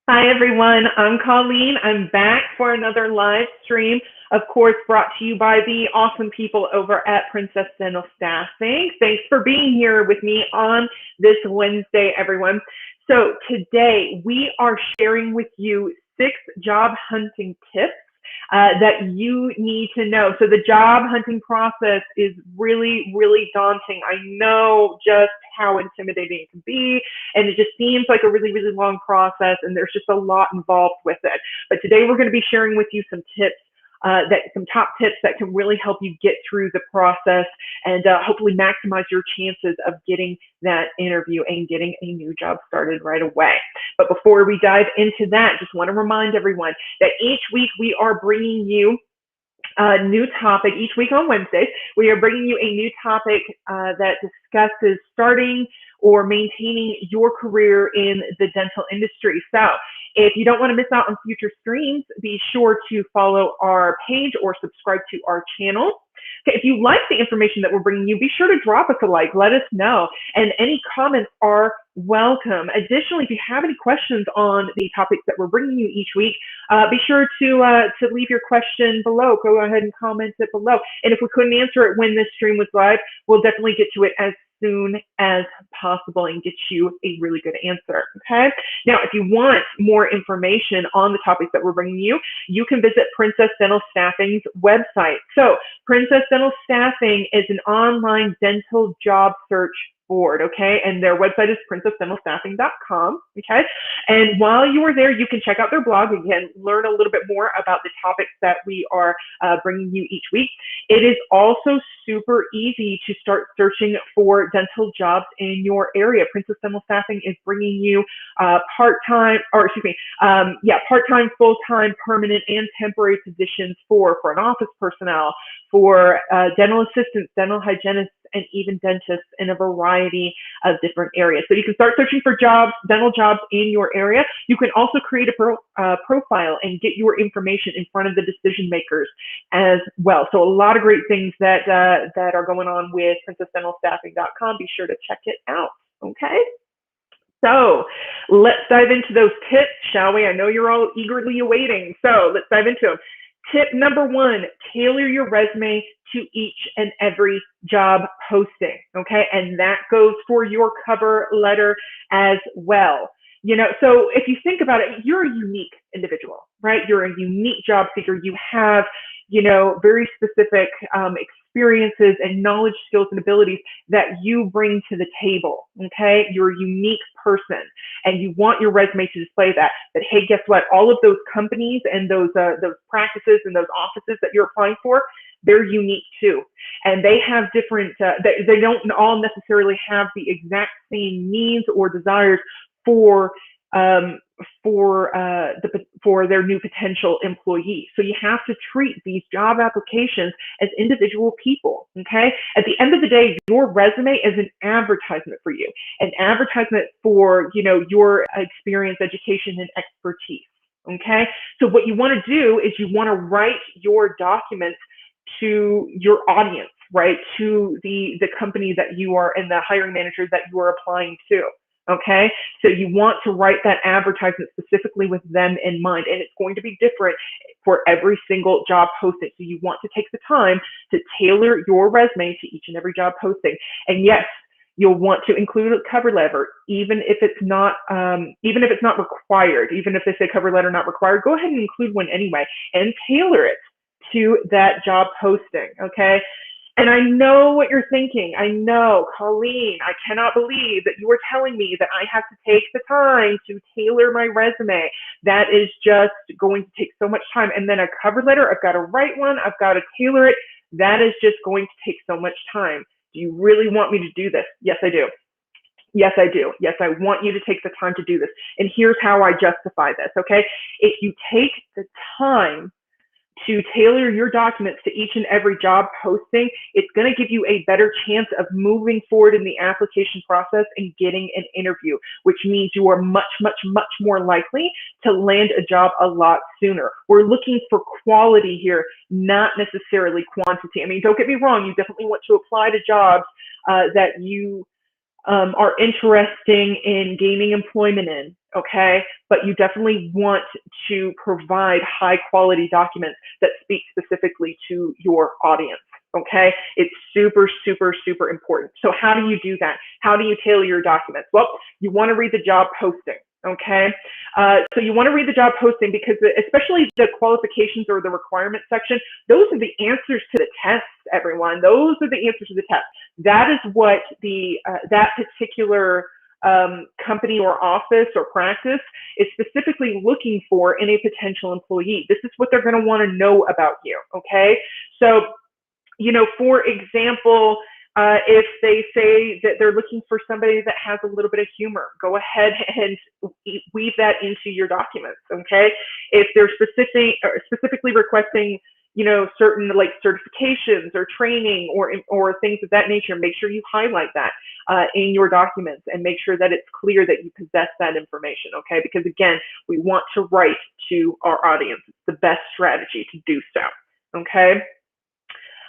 Hi, everyone. I'm Colleen. I'm back for another live stream, of course, brought to you by the awesome people over at Princess Dental Staffing. Thanks for being here with me on this Wednesday, everyone. So today we are sharing with you 6 job hunting tips that you need to know. So the job hunting process is really, really daunting. I know just how intimidating it can be, and it just seems like a really, really long process, and there's just a lot involved with it. But today we're going to be sharing with you some tips. Some top tips that can really help you get through the process and hopefully maximize your chances of getting that interview and getting a new job started right away. But before we dive into that, just want to remind everyone that each week we are bringing you a new topic. Each week on Wednesdays, we are bringing you a new topic that discusses starting or maintaining your career in the dental industry. So if you don't want to miss out on future streams, be sure to follow our page or subscribe to our channel. Okay, if you like the information that we're bringing you, be sure to drop us a like. Let us know. And any comments are welcome. Additionally, if you have any questions on the topics that we're bringing you each week, be sure to leave your question below. Go ahead and comment it below. And if we couldn't answer it when this stream was live, we'll definitely get to it as soon as possible and get you a really good answer. Okay. Now, if you want more information on the topics that we're bringing you, you can visit Princess Dental Staffing's website. So Princess Dental Staffing is an online dental job search board, okay? And their website is princessdentalstaffing.com, okay? And while you are there, you can check out their blog again, learn a little bit more about the topics that we are bringing you each week. It is also super easy to start searching for dental jobs in your area. Princess Dental Staffing is bringing you part-time, part-time, full-time, permanent, and temporary positions for front office personnel, for dental assistants, dental hygienists, and even dentists in a variety of different areas. So you can start searching for jobs, dental jobs in your area. You can also create a profile and get your information in front of the decision makers as well. So a lot of great things that are going on with princessdentalstaffing.com. Be sure to check it out. Okay. So let's dive into those tips, shall we? I know you're all eagerly awaiting. So let's dive into them. Tip number 1, tailor your resume to each and every job posting, okay? And that goes for your cover letter as well. You know, so if you think about it, you're a unique individual, right? You're a unique job seeker. You have, very specific experiences and knowledge, skills, and abilities that you bring to the table, okay? You're a unique person, and you want your resume to display that. But hey, guess what? All of those companies and those practices and those offices that you're applying for, they're unique too, and they have different. They don't all necessarily have the exact same needs or desires for their new potential employee. So you have to treat these job applications as individual people, okay? At the end of the day, your resume is an advertisement for you, an advertisement for, your experience, education, and expertise, okay? So what you want to do is you want to write your documents to your audience, right? To the company that you are and the hiring manager that you are applying to. Okay, so you want to write that advertisement specifically with them in mind, and it's going to be different for every single job posting. So you want to take the time to tailor your resume to each and every job posting. And yes, you'll want to include a cover letter, even if it's not required. Even if they say cover letter not required, go ahead and include one anyway, and tailor it to that job posting. Okay. And I know what you're thinking. I know, Colleen, I cannot believe that you are telling me that I have to take the time to tailor my resume. That is just going to take so much time. And then a cover letter, I've got to write one, I've got to tailor it. That is just going to take so much time. Do you really want me to do this? Yes, I do. Yes, I do. Yes, I want you to take the time to do this. And here's how I justify this, okay? If you take the time to tailor your documents to each and every job posting, it's going to give you a better chance of moving forward in the application process and getting an interview, which means you are much, much, much more likely to land a job a lot sooner. We're looking for quality here, not necessarily quantity. I mean, don't get me wrong, you definitely want to apply to jobs that you are interesting in gaining employment in, okay? But you definitely want to provide high quality documents that speak specifically to your audience, okay? It's super, super, super important. So how do you do that? How do you tailor your documents? Well, you want to read the job posting, okay? So you want to read the job posting because especially the qualifications or the requirements section, those are the answers to the tests, everyone. Those are the answers to the test. That is what the that particular company or office or practice is specifically looking for in a potential employee. This is what they're going to want to know about you, okay? So, you know, for example, if they say that they're looking for somebody that has a little bit of humor, go ahead and weave that into your documents, okay? If they're specifically requesting, you know, certain like certifications or training or things of that nature, make sure you highlight that in your documents and make sure that it's clear that you possess that information, okay? Because again, we want to write to our audience. It's the best strategy to do so, okay?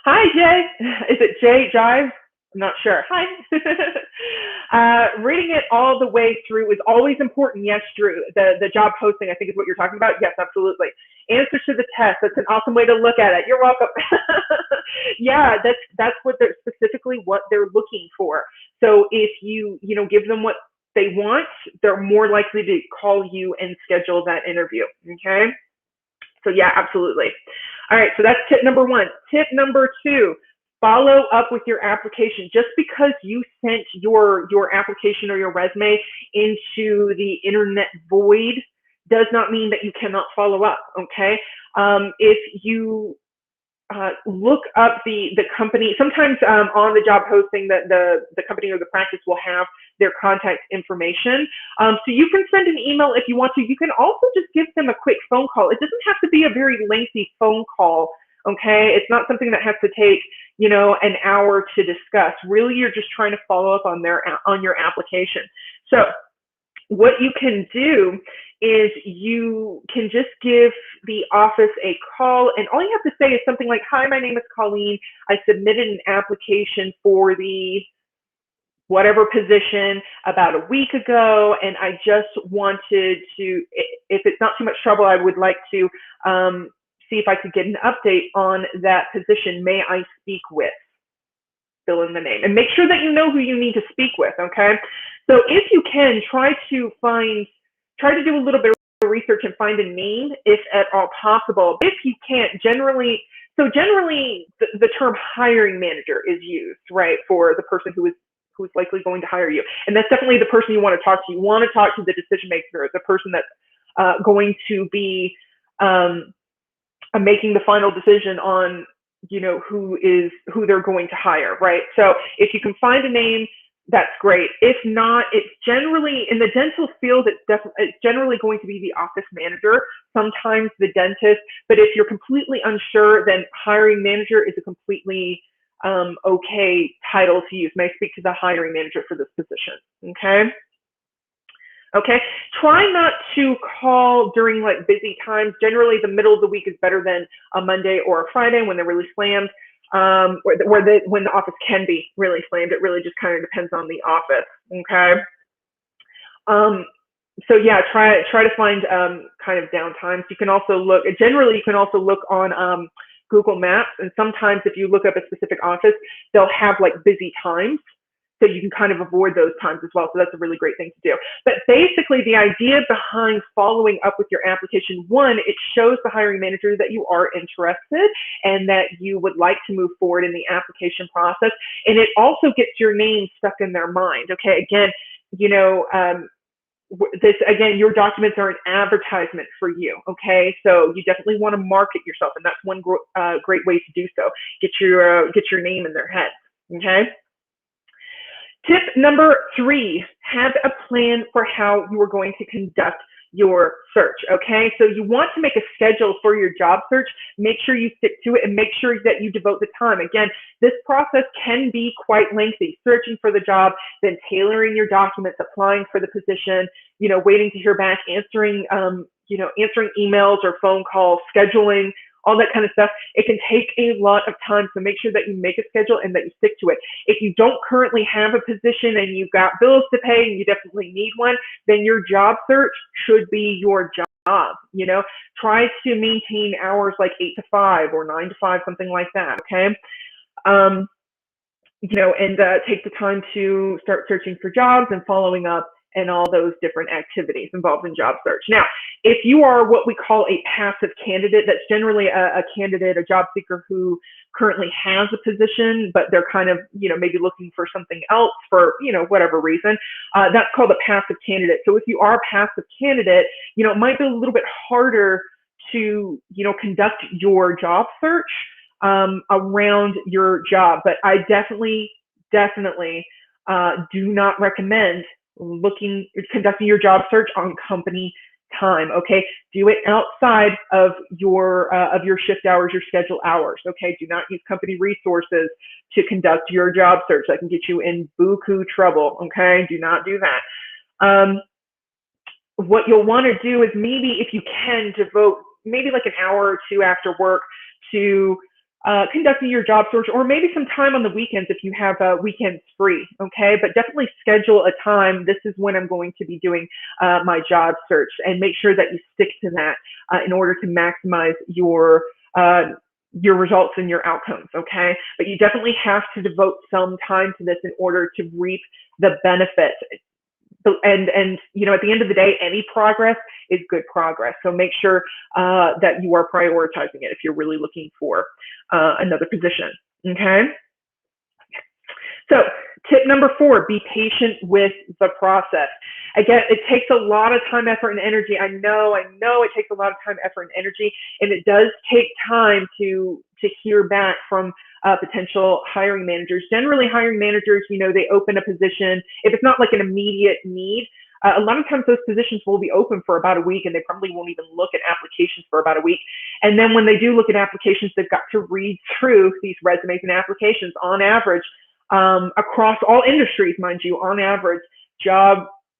Hi, Jay. Is it Jay Jive? I'm not sure. Hi. Reading it all the way through is always important. Yes, Drew. The job posting, I think, is what you're talking about. Yes, absolutely. Answers to the test. That's an awesome way to look at it. You're welcome. Yeah, that's what they're specifically what they're looking for. So if you give them what they want, they're more likely to call you and schedule that interview. Okay. So yeah, absolutely. All right, so that's tip number one. Tip number two, follow up with your application. Just because you sent your application or your resume into the internet void does not mean that you cannot follow up, okay? If you look up the company. Sometimes on the job posting, the company or the practice will have their contact information. So you can send an email if you want to. You can also just give them a quick phone call. It doesn't have to be a very lengthy phone call. Okay, it's not something that has to take an hour to discuss. Really, you're just trying to follow up on your application. So what you can do is you can just give the office a call, and all you have to say is something like, "Hi, my name is Colleen. I submitted an application for the whatever position about a week ago, and I just wanted to, if it's not too much trouble, I would like to see if I could get an update on that position. May I speak with?" Fill in the name and make sure that you know who you need to speak with, okay? So if you can, try to do a little bit of research and find a name if at all possible. If you can't, generally the term hiring manager is used, right, for the person who is likely going to hire you. And that's definitely the person you want to talk to. You want to talk to the decision maker, the person that's going to be making the final decision on who they're going to hire, right? So if you can find a name, that's great. If not, it's generally in the dental field, it's generally going to be the office manager, sometimes the dentist. But if you're completely unsure, then hiring manager is a completely okay title to use. May I speak to the hiring manager for this position? Okay. Okay, try not to call during like busy times. Generally, the middle of the week is better than a Monday or a Friday when they're really slammed, when the office can be really slammed. It really just kind of depends on the office. Okay. So yeah, try to find kind of downtimes. You can also look. Generally, you can also look on Google Maps, and sometimes if you look up a specific office, they'll have like busy times. So you can kind of avoid those times as well. So that's a really great thing to do. But basically, the idea behind following up with your application, one, it shows the hiring manager that you are interested and that you would like to move forward in the application process. And it also gets your name stuck in their mind. Okay, again, your documents are an advertisement for you. Okay, so you definitely want to market yourself, and that's one great way to do so. Get your name in their head. Okay. Tip number 3, have a plan for how you are going to conduct your search, okay? So you want to make a schedule for your job search. Make sure you stick to it and make sure that you devote the time. Again, this process can be quite lengthy, searching for the job, then tailoring your documents, applying for the position, waiting to hear back, answering emails or phone calls, scheduling all that kind of stuff. It can take a lot of time, so make sure that you make a schedule and that you stick to it. If you don't currently have a position and you've got bills to pay and you definitely need one, then your job search should be your job. Try to maintain hours like 8 to 5 or 9 to 5, something like that. Okay. And take the time to start searching for jobs and following up and all those different activities involved in job search. Now, if you are what we call a passive candidate, that's generally a candidate, a job seeker who currently has a position, but they're kind of, maybe looking for something else for, whatever reason, that's called a passive candidate. So if you are a passive candidate, it might be a little bit harder to, conduct your job search around your job. But I definitely do not recommend conducting your job search on company time. Okay, do it outside of your shift hours, your schedule hours. Okay, do not use company resources to conduct your job search. That can get you in buku trouble. Okay, do not do that. What you'll want to do is maybe, if you can, devote maybe like an hour or two after work to conducting your job search, or maybe some time on the weekends if you have weekends free. Okay, but definitely schedule a time. This is when I'm going to be doing my job search, and make sure that you stick to that in order to maximize your results and your outcomes. Okay, but you definitely have to devote some time to this in order to reap the benefits. And at the end of the day, any progress is good progress. So make sure that you are prioritizing it if you're really looking for another position. Okay. So tip number 4, be patient with the process. Again, it takes a lot of time, effort, and energy. I know it takes a lot of time, effort, and energy, and it does take time to hear back from potential hiring managers. Generally, hiring managers, they open a position. If it's not like an immediate need, a lot of times those positions will be open for about a week, and they probably won't even look at applications for about a week. And then when they do look at applications, they've got to read through these resumes and applications. On average, across all industries, mind you, on average,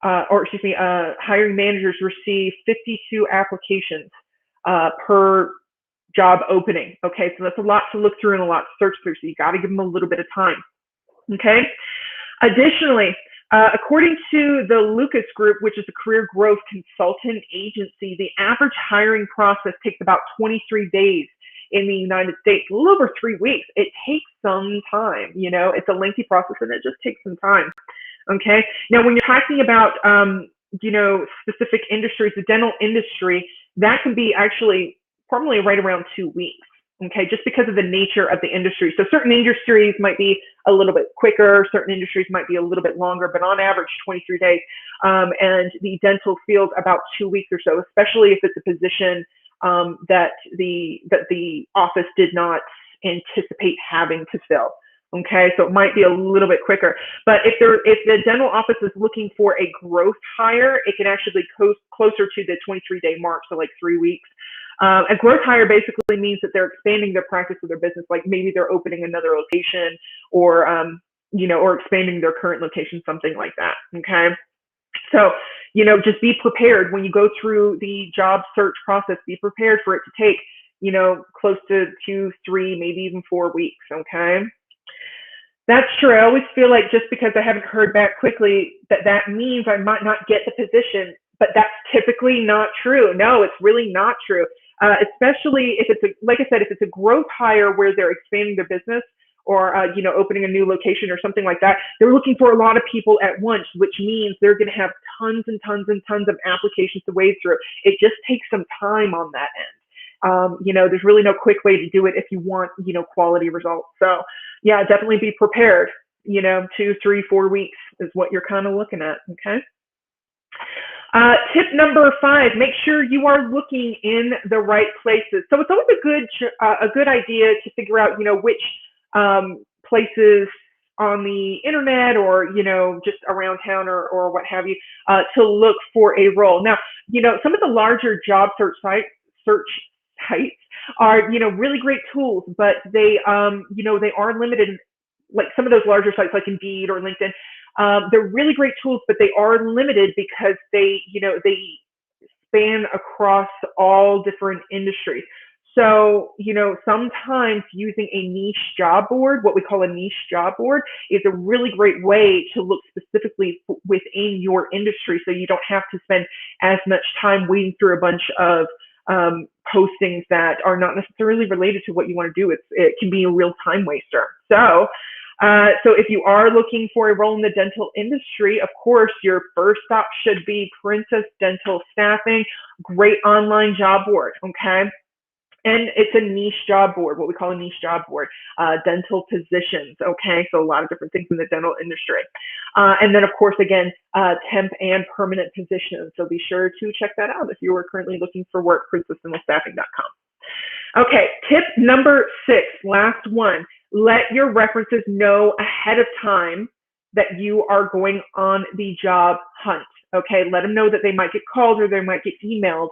hiring managers receive 52 applications per job opening. Okay, so that's a lot to look through and a lot to search through. So you got to give them a little bit of time. Okay. Additionally, according to the Lucas Group, which is a career growth consultant agency, the average hiring process takes about 23 days in the United States, a little over 3 weeks. It takes some time. It's a lengthy process, and it just takes some time. Okay. Now, when you're talking about, specific industries, the dental industry, that can be actually probably right around 2 weeks. Okay, just because of the nature of the industry. So certain industries might be a little bit quicker, certain industries might be a little bit longer, but on average, 23 days. And the dental field, about 2 weeks or so, especially if it's a position that the office did not anticipate having to fill. Okay, so it might be a little bit quicker. But if the dental office is looking for a growth hire, it can actually be closer to the 23-day mark, so like 3 weeks. A growth hire basically means that they're expanding their practice or their business, like maybe they're opening another location, or or expanding their current location, something like that. Okay, so just be prepared when you go through the job search process. Be prepared for it to take close to 2, 3, maybe even 4 weeks. Okay. That's true. I always feel like just because I haven't heard back quickly, that means I might not get the position, but that's typically not true. No, it's really not true. Especially if like I said, if it's a growth hire where they're expanding their business, or opening a new location or something like that, they're looking for a lot of people at once, which means they're going to have tons and tons and tons of applications to wade through. It just takes some time on that end. There's really no quick way to do it if you want, quality results. So yeah, definitely be prepared. 2, 3, 4 weeks is what you're kind of looking at. Okay. Tip number 5, make sure you are looking in the right places. So it's always a good idea to figure out, which places on the internet, or, just around town, or what have you, to look for a role. Now, some of the larger job search sites are, really great tools, but they are limited. Like some of those larger sites like Indeed or LinkedIn, they're really great tools, but they are limited because they span across all different industries. So, sometimes using a niche job board, what we call a niche job board, is a really great way to look specifically within your industry so you don't have to spend as much time wading through a bunch of postings that are not necessarily related to what you want to do. It can be a real time waster. So if you are looking for a role in the dental industry, of course, your first stop should be Princess Dental Staffing, great online job board, okay? And it's a niche job board, what we call a niche job board, dental positions, okay? So a lot of different things in the dental industry. And then, of course, again, temp and permanent positions. So be sure to check that out if you are currently looking for work, princessdentalstaffing.com. Okay, tip number 6, last one. Let your references know ahead of time that you are going on the job hunt, okay? Let them know that they might get called or they might get emailed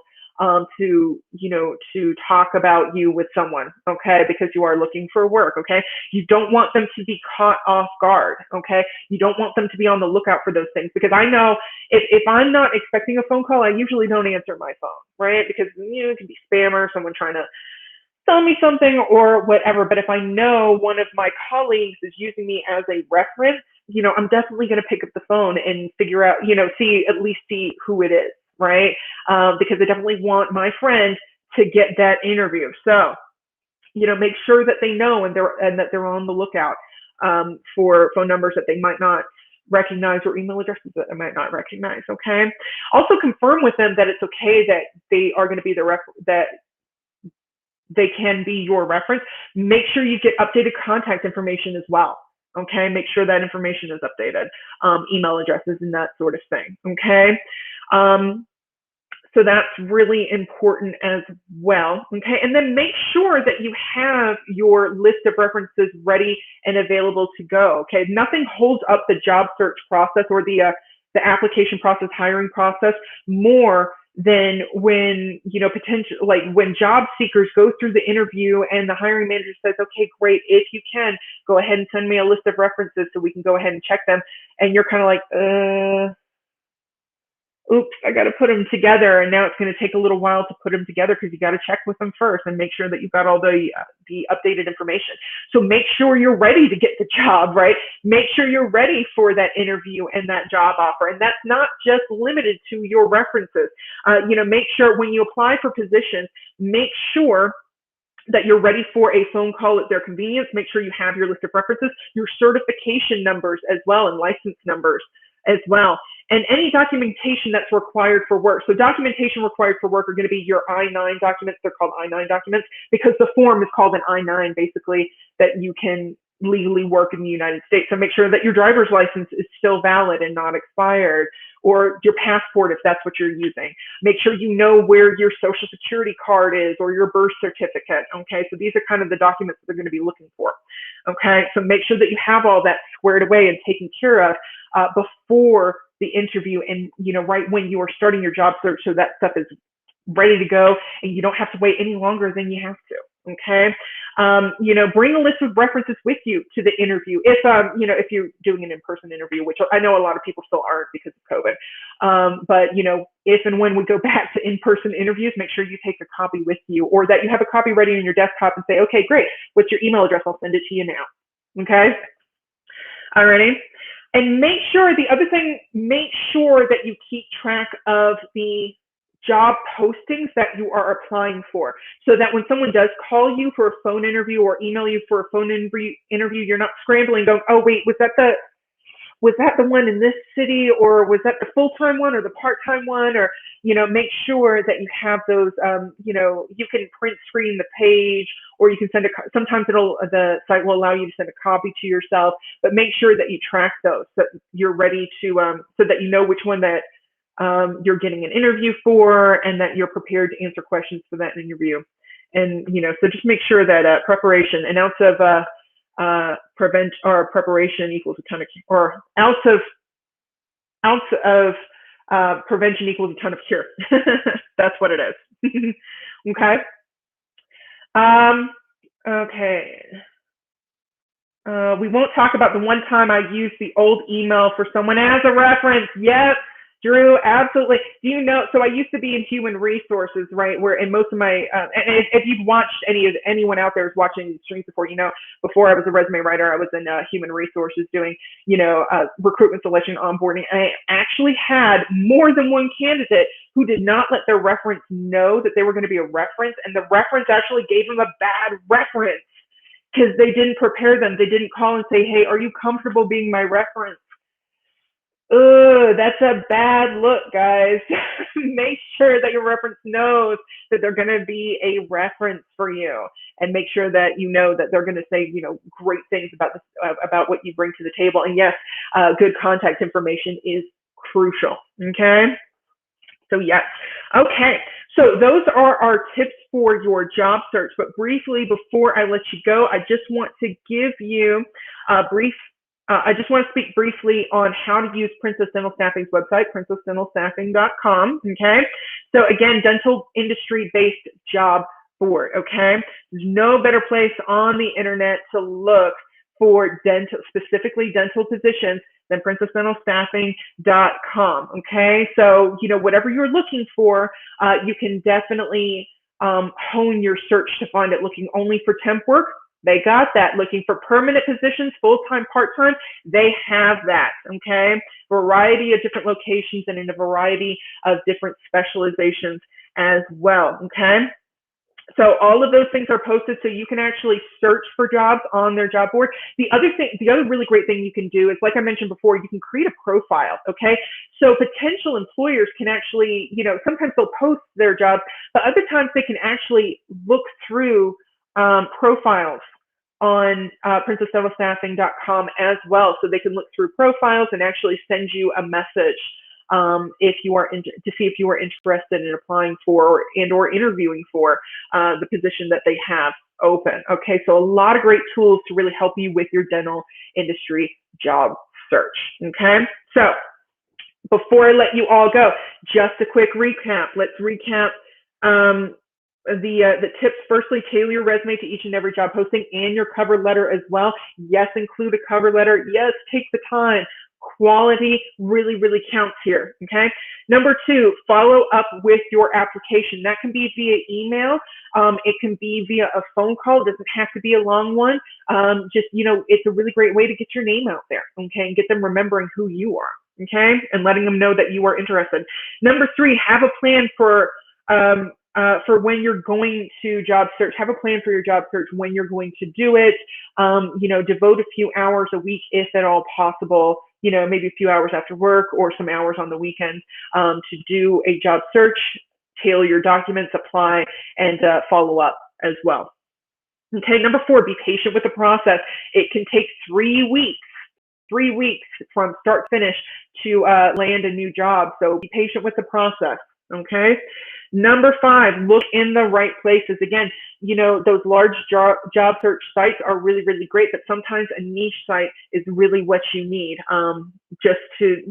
to talk about you with someone, okay, because you are looking for work, okay? You don't want them to be caught off guard, okay? You don't want them to be on the lookout for those things, because I know if I'm not expecting a phone call, I usually don't answer my phone, right? Because, it can be spam or someone trying to sell me something or whatever. But if I know one of my colleagues is using me as a reference, I'm definitely going to pick up the phone and figure out, at least see who it is, right? Because I definitely want my friend to get that interview. So, make sure that they know and that they're on the lookout for phone numbers that they might not recognize or email addresses that they might not recognize. Okay. Also confirm with them that it's okay that they are going to be that they can be your reference. Make sure you get updated contact information as well. Okay, make sure that information is updated, email addresses and that sort of thing. Okay, so that's really important as well. Okay, and then make sure that you have your list of references ready and available to go. Okay, nothing holds up the job search process or the application process, hiring process more than when when job seekers go through the interview and the hiring manager says, okay, great, if you can go ahead and send me a list of references so we can go ahead and check them, and you're kind of like, oops, I got to put them together, and now it's going to take a little while to put them together because you got to check with them first and make sure that you've got all the updated information. So make sure you're ready to get the job, right? Make sure you're ready for that interview and that job offer, and that's not just limited to your references. Make sure when you apply for positions, make sure that you're ready for a phone call at their convenience. Make sure you have your list of references, your certification numbers as well, and license numbers as well, and any documentation that's required for work. So documentation required for work are going to be your I-9 documents. They're called I-9 documents because the form is called an I-9, basically, that you can legally work in the United States. So make sure that your driver's license is still valid and not expired, or your passport if that's what you're using. Make sure you know where your social security card is or your birth certificate. Okay, so these are kind of the documents that they're going to be looking for. Okay, so make sure that you have all that squared away and taken care of before the interview, and right when you are starting your job search, so that stuff is ready to go and you don't have to wait any longer than you have to. Okay, bring a list of references with you to the interview if you're doing an in-person interview, which I know a lot of people still aren't because of COVID. But if and when we go back to in-person interviews, make sure you take a copy with you, or that you have a copy ready on your desktop and say, okay, great, what's your email address? I'll send it to you now. Okay, alrighty. And make sure that you keep track of the job postings that you are applying for, so that when someone does call you for a phone interview or email you for a phone interview, you're not scrambling going, oh wait, was that the one in this city, or was that the full-time one or the part-time one? Or make sure that you have those. You can print screen the page, or you can send sometimes the site will allow you to send a copy to yourself, but make sure that you track those so that you're ready to so that you know which one that you're getting an interview for, and that you're prepared to answer questions for that interview. And so just make sure that preparation, an ounce of preparation equals a ton of, or ounce of prevention equals a ton of cure. That's what it is. Okay. Okay. We won't talk about the one time I used the old email for someone as a reference. Yep. Drew, absolutely. Do you know? So I used to be in human resources, right? Where in most of my, and if you've watched anyone out there who's watching these streams before, before I was a resume writer, I was in human resources doing, recruitment, selection, onboarding. And I actually had more than one candidate who did not let their reference know that they were going to be a reference, and the reference actually gave them a bad reference because they didn't prepare them. They didn't call and say, "Hey, are you comfortable being my reference?" That's a bad look, guys. Make sure that your reference knows that they're going to be a reference for you, and make sure that you know that they're going to say, great things about this, about what you bring to the table. And yes, good contact information is crucial. Okay. So yes. Okay. So those are our tips for your job search. But briefly, before I let you go, I just want to give you a brief I just want to speak briefly on how to use Princess Dental Staffing's website, princessdentalstaffing.com. Okay. So again, dental industry-based job board. Okay. There's no better place on the internet to look for specifically dental positions than princessdentalstaffing.com. Okay. So, whatever you're looking for, you can definitely hone your search to find it. Looking only for temp work, they got that. Looking for permanent positions, full-time, part-time, they have that, okay? Variety of different locations and in a variety of different specializations as well, okay? So all of those things are posted so you can actually search for jobs on their job board. The other really great thing you can do is, like I mentioned before, you can create a profile, okay? So potential employers can actually, sometimes they'll post their jobs, but other times they can actually look through profiles on princessdentalstaffing.com as well. So they can look through profiles and actually send you a message if you are to see if you are interested in applying for or interviewing for the position that they have open. Okay, so a lot of great tools to really help you with your dental industry job search. Okay, so before I let you all go, just a quick recap. Let's recap the tips. Firstly, tailor your resume to each and every job posting and your cover letter as well. Yes, include a cover letter. Yes, take the time. Quality really, really counts here. Okay. Number 2, follow up with your application. That can be via email. It can be via a phone call. It doesn't have to be a long one. It's a really great way to get your name out there. Okay. And get them remembering who you are. Okay. And letting them know that you are interested. Number 3, have a plan for when you're going to job search. Have a plan for your job search, when you're going to do it. Devote a few hours a week, if at all possible, maybe a few hours after work or some hours on the weekend to do a job search, tailor your documents, apply, and follow up as well. Okay, number 4, be patient with the process. It can take 3 weeks. 3 weeks from start to finish to land a new job. So be patient with the process. Okay. Number 5, look in the right places. Again, those large job search sites are really, really great, but sometimes a niche site is really what you need, just to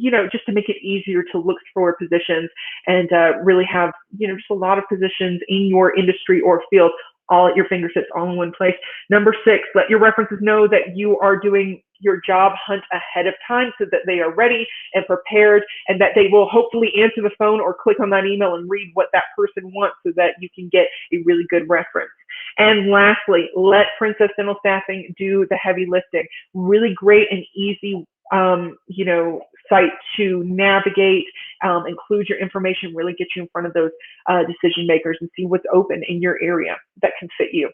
make it easier to look for positions and really have, just a lot of positions in your industry or field all at your fingertips, all in one place. Number 6, let your references know that you are doing your job hunt ahead of time so that they are ready and prepared, and that they will hopefully answer the phone or click on that email and read what that person wants so that you can get a really good reference. And lastly, let Princess Dental Staffing do the heavy lifting. Really great and easy site to navigate, include your information, really get you in front of those decision makers and see what's open in your area that can fit you.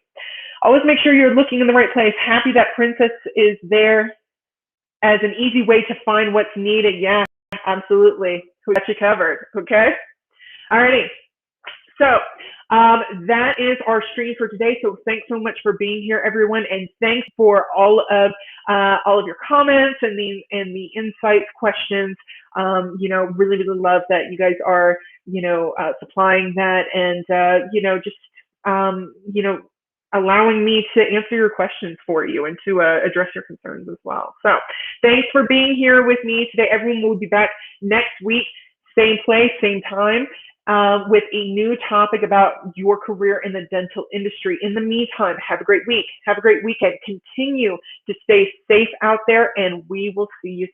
Always make sure you're looking in the right place. Happy that Princess is there as an easy way to find what's needed. Yeah, absolutely. We got you covered. Okay. Alrighty. So that is our stream for today. So thanks so much for being here, everyone, and thanks for all of your comments and the insights, questions. Really, really love that you guys are supplying that and allowing me to answer your questions for you and to address your concerns as well. So thanks for being here with me today. Everyone will be back next week, same place, same time, with a new topic about your career in the dental industry. In the meantime, have a great week. Have a great weekend. Continue to stay safe out there, and we will see you soon.